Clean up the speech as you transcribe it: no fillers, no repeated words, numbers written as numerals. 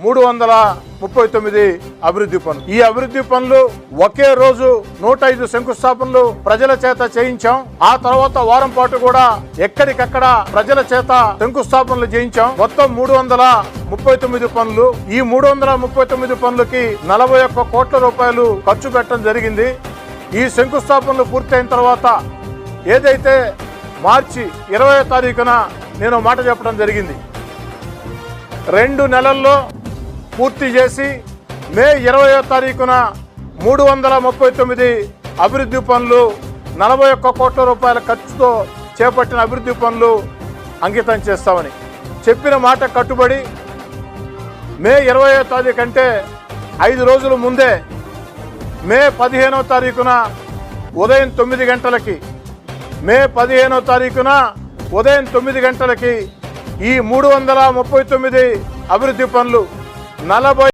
339 అభివృద్ధి పనులు. ఈ అభివృద్ధి పనులు ఒకే రోజు 105 శంకుస్థాపనలు ప్రజల చేత చేయించాం. ఆ తర్వాత వారం పాటు కూడా ఎక్కడికక్కడ ప్రజల చేత శంకుస్థాపనలు చేయించాం. మొత్తం 339 పనులు. ఈ 339 పనులకి 41 కోట్ల రూపాయలు ఖర్చు పెట్టడం జరిగింది. ఈ శంకుస్థాపనలు పూర్తయిన తర్వాత ఏదైతే మార్చి 20వ తారీఖున నేను మాట చెప్పడం జరిగింది, 2 నెలల్లో పూర్తి చేసి మే 20వ తారీఖున 339 అభివృద్ధి పనులు 41 కోట్ల రూపాయల ఖర్చుతో చేపట్టిన అభివృద్ధి పనులు అంకితం చేస్తామని చెప్పిన మాట కట్టుబడి మే 20వ తారీఖు అంటే 5 రోజుల ముందే మే 15వ తారీఖున ఉదయం 9 గంటలకి ఉదయం 9 గంటలకి ఈ 339 అభివృద్ధి పనులు 40